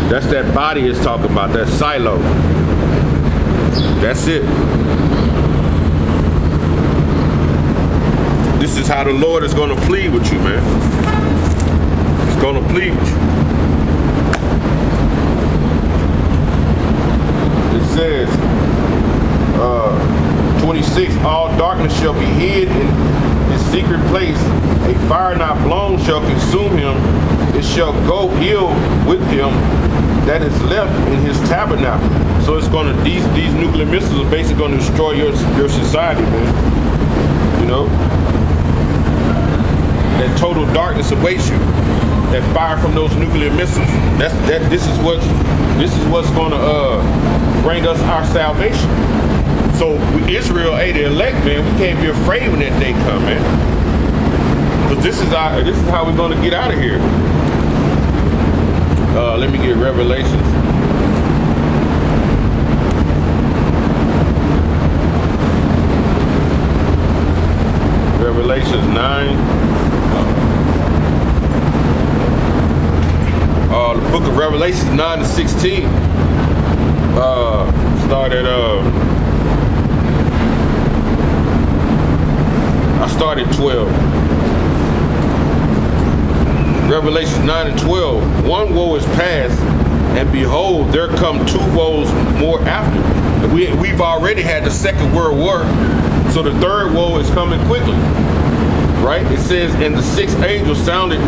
That's that body is talking about, that silo. That's it. This is how the Lord is going to plead with you, man. He's going to plead with you. It says, 26, all darkness shall be hid in his secret place. A fire not blown shall consume him. It shall go ill with him that is left in his tabernacle. So it's going to, these nuclear missiles are basically going to destroy your society, man. You know? That total darkness awaits you. That fire from those nuclear missiles. This is what's going to bring us our salvation. So Israel, the elect, man, we can't be afraid when that day come, man. Because this is how we're going to get out of here. Let me get Revelations. Revelations 9. The book of Revelations 9 to 16. Start at I started 12. Revelation 9 and 12. One woe is past, and behold, there come two woes more after. We've already had the Second World War, so the third woe is coming quickly. Right? It says, and the sixth angel sounded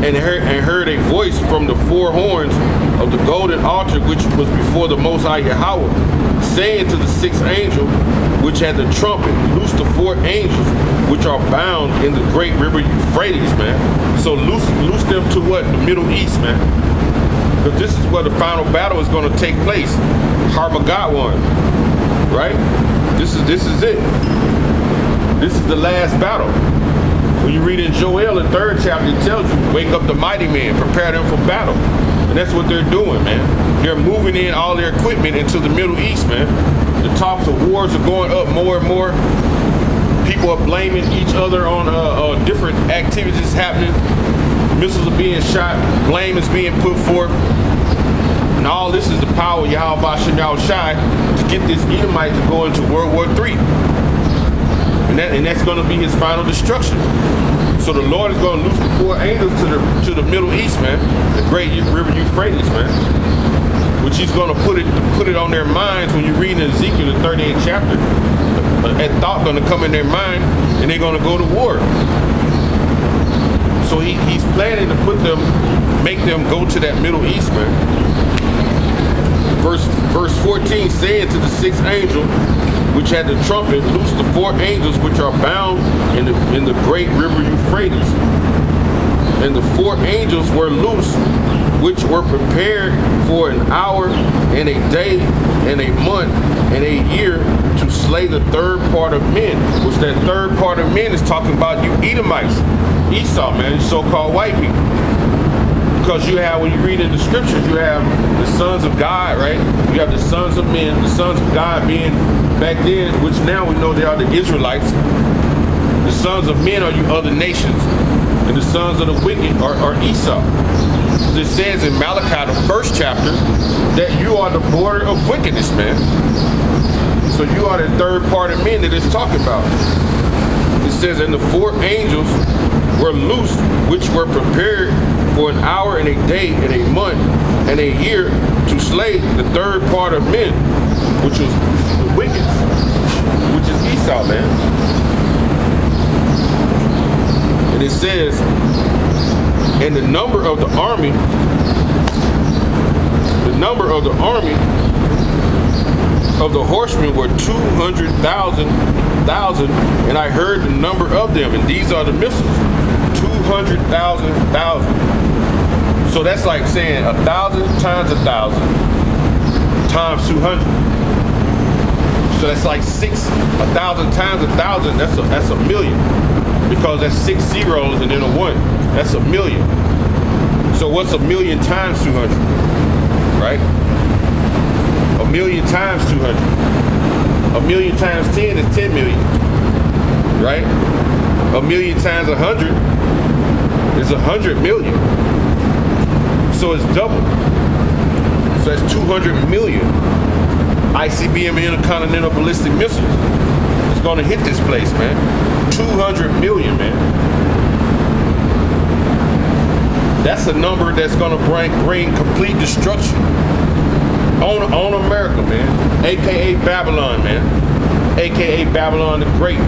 and heard a voice from the four horns of the golden altar which was before the Most High Yahweh, saying to the sixth angel which had the trumpet, loose the four angels which are bound in the great river Euphrates, man. So loose them to what? The Middle East, man. Because this is where the final battle is going to take place. Harmageddon, right? This is it. This is the last battle. When you read in Joel, the 3rd chapter, it tells you, wake up the mighty men, prepare them for battle. And that's what they're doing, man. They're moving in all their equipment into the Middle East, man. The tops of wars are going up more and more. People are blaming each other on different activities happening. Missiles are being shot. Blame is being put forth. And all this is the power of Yahweh Bashem Yahushai to get this Edomite to go into World War III. And that's going to be his final destruction. So the Lord is going to loose the four angels to the Middle East, man. The great river Euphrates, man. Which he's going to put it on their minds when you read in Ezekiel, the 38th chapter. That thought going to come in their mind, and they're going to go to war. So he's planning to make them go to that Middle East, man. Verse 14, saying to the sixth angel, which had the trumpet, loose the four angels which are bound in the great river Euphrates. And the four angels were loose, which were prepared for an hour and a day and a month and a year to slay the third part of men. Which that third part of men is talking about you Edomites, Esau, man, so-called white people. Because you have, when you read in the scriptures, you have the sons of God, right? You have the sons of men, the sons of God being back then, which now we know they are the Israelites. The sons of men are you other nations. And the sons of the wicked are Esau. It says in Malachi, the 1st chapter, that you are the border of wickedness, man. So you are the third part of men that it's talking about. It says, and the four angels were loose, which were prepared for an hour and a day and a month and a year to slay the third part of men, which was the wicked, which is Esau, man. And it says, and the number of the army of the horsemen were 200,000, and I heard the number of them, and these are the missiles, 200,000. So that's like saying 1,000 times 1,000 times 200. So that's like 1,000 times 1,000. That's a million, because that's 6 zeros and then a 1. That's a million. So what's a million times 200? Right? A million times 200. A million times 10 is 10 million. Right? A million times 100 is 100 million. So it's double. So that's 200 million ICBM intercontinental ballistic missiles. It's going to hit this place, man. 200 million, man. That's a number that's going to bring complete destruction on America, man. AKA Babylon, man. AKA Babylon the Great.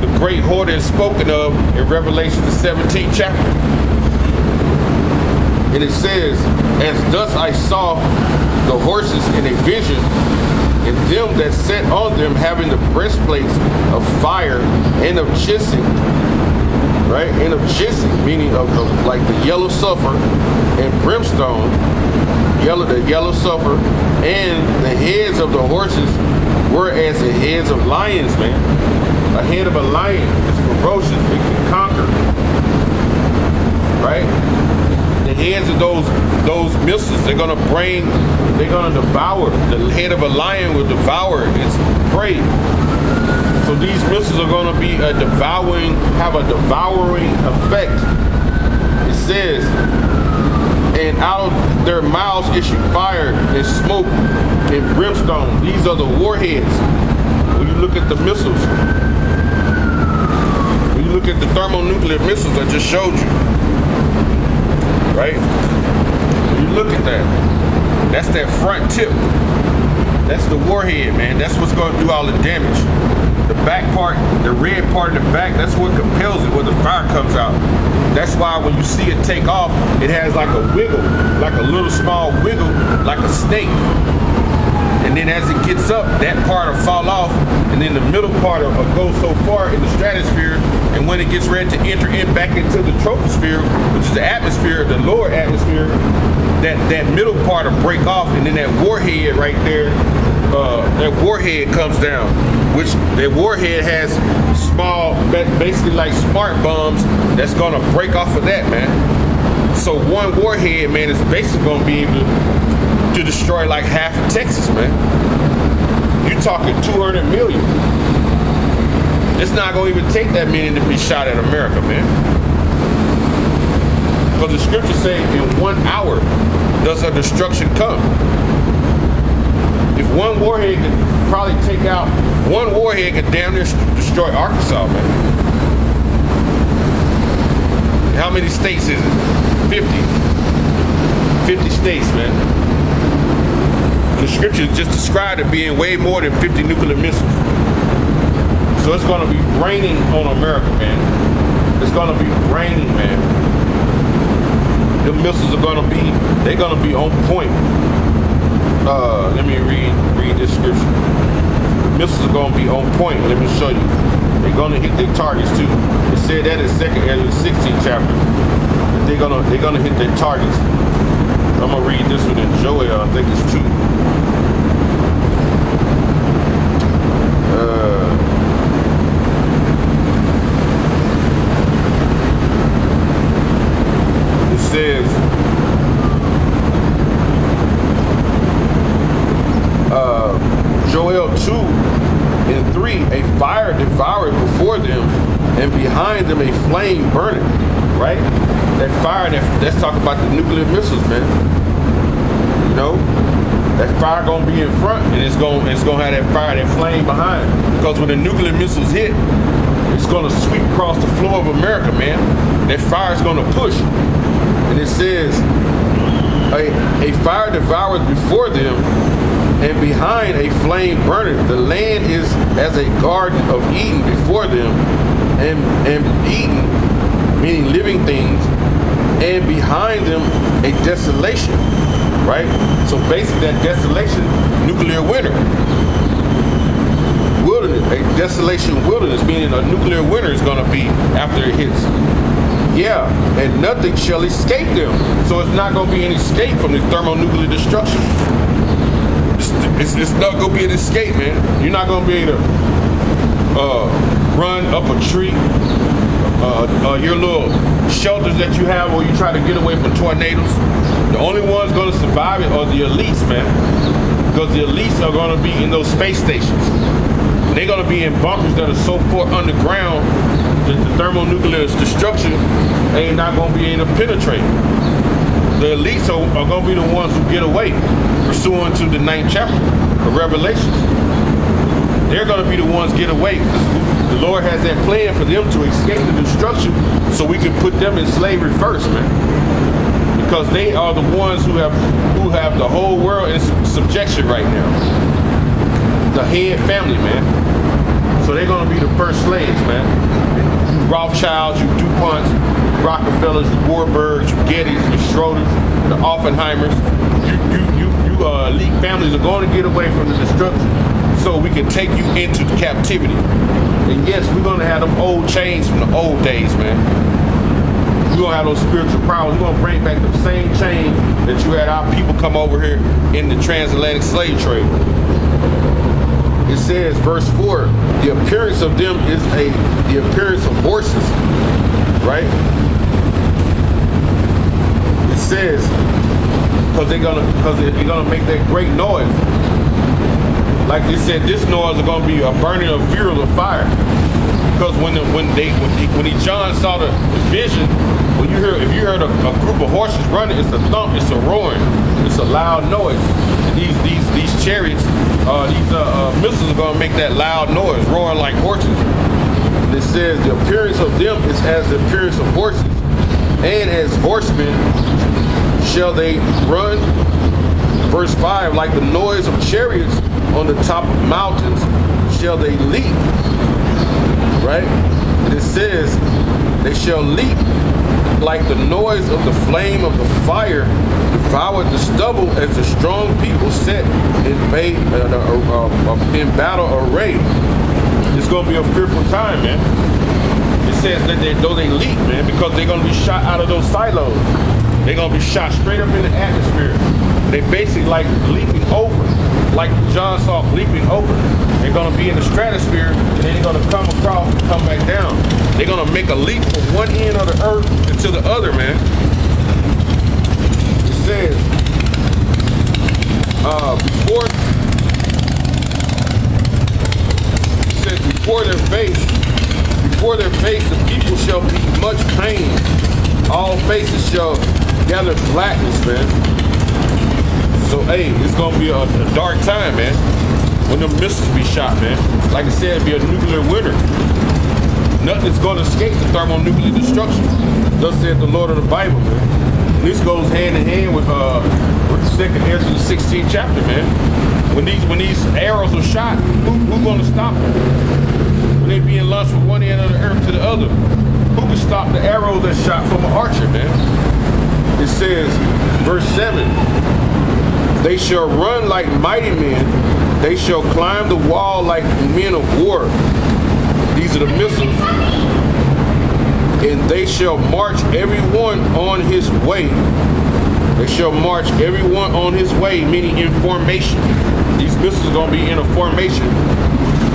The great whore is spoken of in Revelation the 17th chapter. And it says, as thus I saw the horses in a vision, and them that sat on them having the breastplates of fire and of chasing, right? And of chasing, meaning of like the yellow sulfur and brimstone, the yellow sulfur, and the heads of the horses were as the heads of lions, man. A head of a lion is ferocious, it can conquer, right? The heads of those missiles, they're gonna devour. The head of a lion will devour its prey. So these missiles are gonna be have a devouring effect. It says, and out of their mouths issue fire and smoke and brimstone. These are the warheads. When you look at the missiles, when you look at the thermonuclear missiles I just showed you, right? When you look at that, that's that front tip. That's the warhead, man. That's what's going to do all the damage. The back part, the red part of the back, that's what compels it, where the fire comes out. That's why when you see it take off, it has like a wiggle, like a little small wiggle, like a snake. And then as it gets up, that part will fall off, and then the middle part will go so far in the stratosphere, and when it gets ready to enter back into the troposphere, which is the atmosphere, the lower atmosphere, that middle part will break off, and then that warhead right there, that warhead comes down, which that warhead has small, basically like smart bombs that's gonna break off of that, man. So one warhead, man, is basically gonna be able to destroy like half of Texas, man. You're talking 200 million. It's not gonna even take that many to be shot at America, man. Because the scriptures say in 1 hour does her destruction come. If one warhead could probably take out, one warhead could damn near destroy Arkansas, man. How many states is it? 50. 50 states, man. The scriptures just described it being way more than 50 nuclear missiles. So it's going to be raining on America, man. It's going to be raining, man. The missiles are going to be, they're going to be on point. Let me read this scripture. The missiles are going to be on point. Let me show you. They're going to hit their targets too. It said that in 2nd Ezra 16th chapter. They're gonna hit their targets. I'm gonna read this one in Joel. I think it's 2. It says, Joel 2:3, a fire devoured before them, and behind them a flame burning. Right? That fire, that's talking about the nuclear missiles, man. You know, that fire gonna be in front, and it's gonna have that fire, that flame behind. Because when the nuclear missiles hit, it's gonna sweep across the floor of America, man. That fire's gonna push, and it says, a fire devours before them, and behind a flame burning. The land is as a garden of Eden before them, and Eden, meaning living things, and behind them a desolation, right? So basically that desolation, nuclear winter, wilderness, a desolation wilderness, meaning a nuclear winter is gonna be after it hits. Yeah, and nothing shall escape them. So it's not gonna be an escape from the thermonuclear destruction. It's not gonna be an escape, man. You're not gonna be able to run up a tree. Your little shelters that you have where you try to get away from tornadoes. The only ones going to survive it are the elites, man. Because the elites are going to be in those space stations. They're going to be in bunkers that are so far underground that the thermonuclear destruction ain't not going to be able to penetrate. The The elites are going to be the ones who get away, pursuant to the 9th chapter of Revelations. They're going to be the ones get away. The Lord has that plan for them to escape the destruction, so we can put them in slavery first, man. Because they are the ones who have the whole world in subjection right now. The head family, man. So they're going to be the first slaves, man. You Rothschilds, you DuPonts, you Rockefellers, you Warburgs, you Gettys, you Schroders, the Oppenheimers. You elite families are going to get away from the destruction, so we can take you into captivity. And yes, we're going to have them old chains from the old days, man. We're going to have those spiritual powers. We're going to bring back the same chain that you had our people come over here in the transatlantic slave trade. It says, verse 4, the appearance of them is the appearance of horses, right? It says, because they're gonna make that great noise. Like they said, this noise is gonna be a burning of fuel of fire. Because when John saw the vision, if you heard a group of horses running, it's a thump, it's a roaring, it's a loud noise. And these chariots, these missiles are gonna make that loud noise, roaring like horses. And it says the appearance of them is as the appearance of horses, and as horsemen shall they run. Verse 5, like the noise of chariots on the top of mountains shall they leap. Right? And it says they shall leap like the noise of the flame of the fire devoured the stubble as the strong people set in battle array. It's going to be a fearful time, man. It says that though they leap, man, because they're going to be shot out of those silos. They're going to be shot straight up in the atmosphere. They basically like leaping over, like John saw leaping over. They're going to be in the stratosphere, and then they're going to come across and come back down. They're going to make a leap from one end of the earth to the other, man. It says, before their face, the people shall be much pain. All faces shall gather blackness, man. So, hey, it's going to be a dark time, man, when them missiles be shot, man. Like I said, it'd be a nuclear winter. Nothing's going to escape the thermonuclear destruction. Thus said the Lord of the Bible, man. And this goes hand in hand with the 2nd Ezra, the 16th chapter, man. When these arrows are shot, who's going to stop them? When they being launched from one end of the earth to the other, who can stop the arrow that's shot from an archer, man? It says, verse 7, they shall run like mighty men. They shall climb the wall like men of war. These are the missiles. And they shall march everyone on his way. They shall march everyone on his way, meaning in formation. These missiles are going to be in a formation,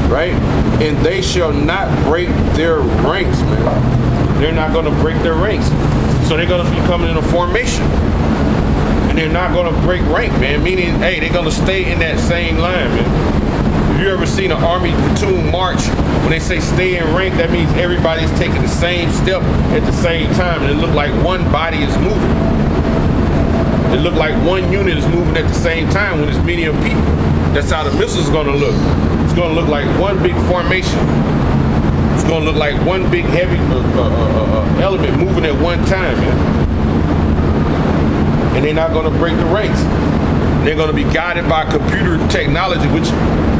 right? And they shall not break their ranks, man. They're not going to break their ranks. So they're going to be coming in a formation. And they're not going to break rank, man. Meaning, hey, they're going to stay in that same line, man. If you ever seen an army platoon march, when they say stay in rank, that means everybody's taking the same step at the same time. And it look like one body is moving. It look like one unit is moving at the same time when it's many of people. That's how the missiles is going to look. It's going to look like one big formation. It's going to look like one big heavy element moving at one time, man. And they're not going to break the ranks. They're going to be guided by computer technology, which,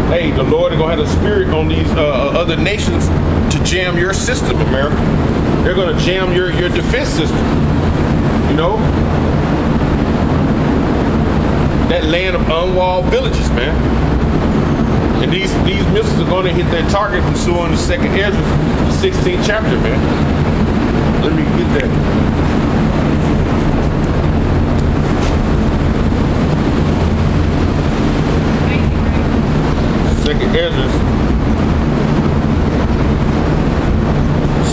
hey, the Lord is going to have a spirit on these other nations to jam your system, America. They're going to jam your defense system. You know? That land of unwalled villages, man. And these missiles are going to hit their target pursuing the 2nd Ezra, the 16th chapter, man. Let me get that.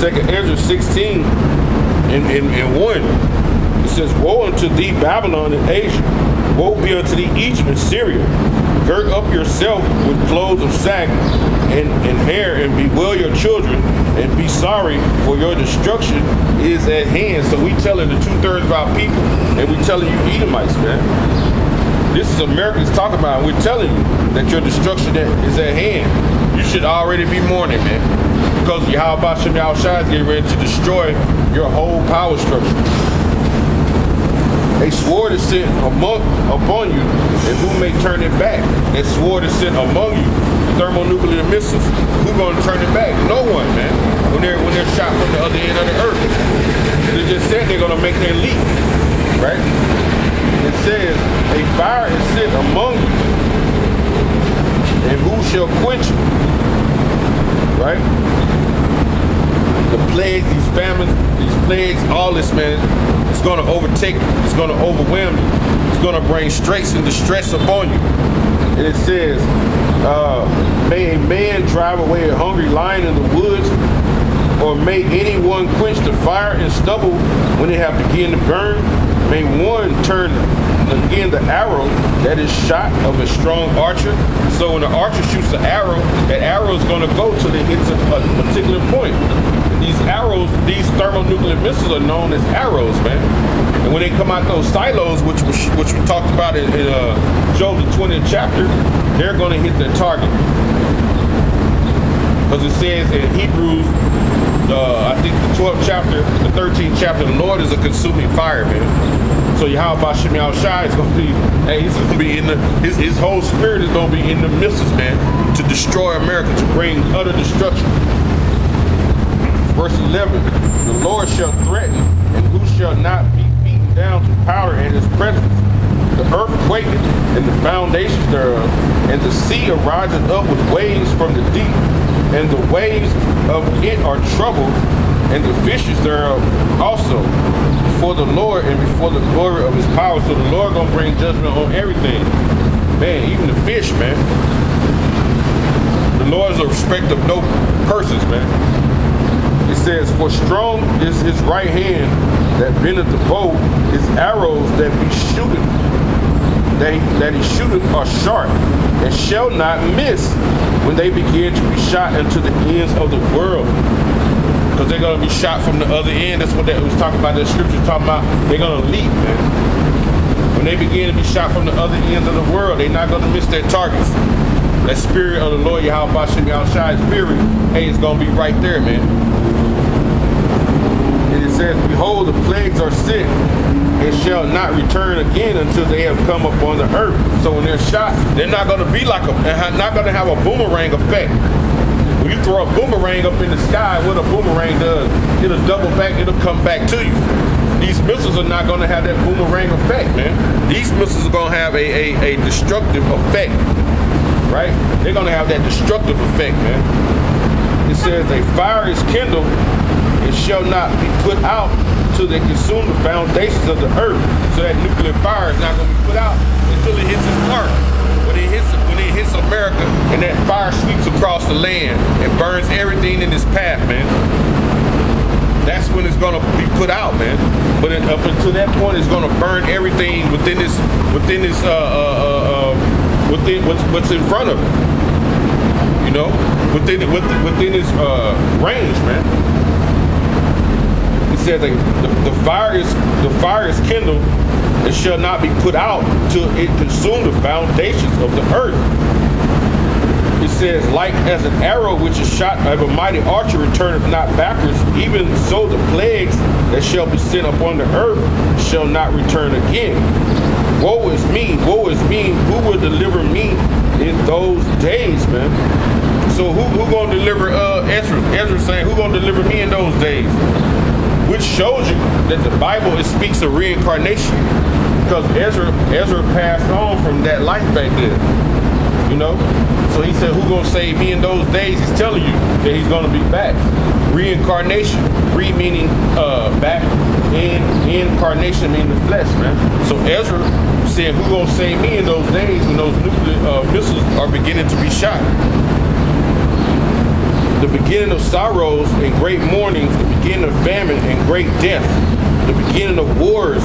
2nd Ezra 16 and 1. It says, woe unto thee, Babylon and Asia. Woe be unto thee, Egypt and Syria. Gird up yourself with clothes of sack and hair, and bewail your children, and be sorry, for your destruction is at hand. So we telling the 2/3 of our people, and we telling you Edomites, man. This is Americans talking about. We're telling you that your destruction is at hand. You should already be mourning, man. Because Yahweh Shem Yahushua is getting ready to destroy your whole power structure. A sword is sent upon you, and who may turn it back? A sword is sent among you, thermonuclear missiles. Who's going to turn it back? No one, man. When they're shot from the other end of the earth. They just said they're going to make their leap, right? It says, a fire is sent among you, and who shall quench you? Right? The plagues, these famines, these plagues, all this, man, it's going to overtake you. It's going to overwhelm you. It's going to bring straits and distress upon you. And it says, may a man drive away a hungry lion in the woods, or may anyone quench the fire and stubble when they have begun to burn? May one turn again the arrow that is shot of a strong archer. So when the archer shoots the arrow, that arrow is going to go till it hits a particular point. These arrows, these thermonuclear missiles are known as arrows, man. And when they come out those silos, which we talked about in Job the 20th chapter, they're going to hit their target. Because it says in Hebrews, I think the 12th chapter, the 13th chapter, the Lord is a consuming fire, man. So Yahweh Shem Yahushua is going to be, he's going to be in his whole spirit is going to be in the missiles, man, to destroy America, to bring utter destruction. Verse 11, the Lord shall threaten, and who shall not be beaten down to powder in his presence? The earth quaketh, and the foundations thereof, and the sea arises up with waves from the deep, and the waves of it are troubled, and the fishes thereof also, before the Lord and before the glory of his power. So the Lord gonna bring judgment on everything. Man, even the fish, man. The Lord is a respect of no persons, man. It says, for strong is his right hand that bendeth the bow, his arrows that he shooteth are sharp, and shall not miss when they begin to be shot into the ends of the world. Because they're going to be shot from the other end. That's what that was talking about. That scripture talking about. They're going to leap, man. When they begin to be shot from the other ends of the world, they're not going to miss their targets. That spirit of the Lord Yahweh Shem Yahushua spirit, hey, it's going to be right there, man. And it says, behold, the plagues are sent, and shall not return again until they have come upon the earth. So when they're shot, they're not going to be like not going to have a boomerang effect. When you throw a boomerang up in the sky, what a boomerang does, it'll double back, it'll come back to you. These missiles are not going to have that boomerang effect, man. These missiles are going to have a destructive effect, right? They're going to have that destructive effect, man. It says, a fire is kindled, it shall not be put out till they consume the foundations of the earth. So that nuclear fire is not going to be put out until it hits its mark. When it hits America, and that fire sweeps across the land and burns everything in its path, man. That's when it's going to be put out, man. But up until that point, it's going to burn everything within what's in front of it. You know, within its range, man. It says the fire is kindled. It shall not be put out till it consume the foundations of the earth. It says, like as an arrow which is shot of a mighty archer returneth not backwards, even so the plagues that shall be sent upon the earth shall not return again. Woe is me, who will deliver me in those days, man? So who gonna deliver Ezra? Ezra saying, who gonna deliver me in those days? Which shows you that the Bible speaks of reincarnation, because Ezra passed on from that life back then, you know. So he said, who gonna save me in those days? He's telling you that he's gonna be back. Reincarnation, meaning back, and incarnation meaning the flesh, man. So Ezra said, who gonna save me in those days when those nuclear missiles are beginning to be shot? The beginning of sorrows and great mournings, the beginning of famine and great death, the beginning of wars,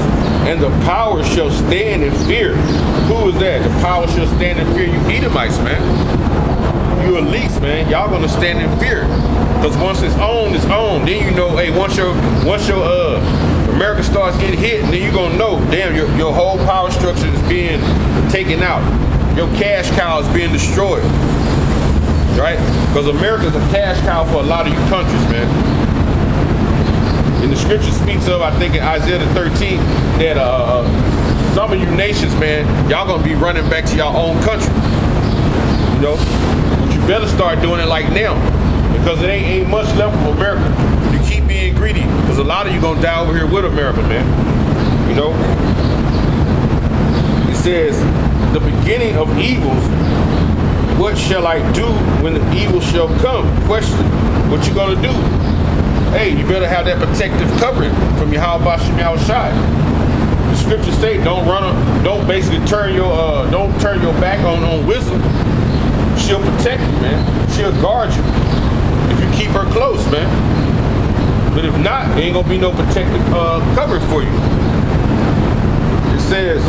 and the power shall stand in fear. Who is that? The power shall stand in fear. You Edomites, man. You elites, man. Y'all gonna stand in fear. Because once it's on, it's on. Then you know, hey, once your America starts getting hit, and then you're gonna know, damn, your whole power structure is being taken out. Your cash cow is being destroyed, right? Because America is a cash cow for a lot of you countries, man. And the scripture speaks of, I think in Isaiah the 13th, that some of you nations, man, y'all gonna be running back to your own country. You know, but you better start doing it like now, because it ain't much left of America. You keep being greedy, because a lot of you gonna die over here with America, man. You know, it says, the beginning of evils, what shall I do when the evil shall come? Question, what you gonna do? Hey, you better have that protective covering from Yahweh Shem Yahushai. The scriptures say, don't basically turn your back on wisdom. She'll protect you, man. She'll guard you if you keep her close, man. But if not, there ain't gonna be no protective covering for you. It says,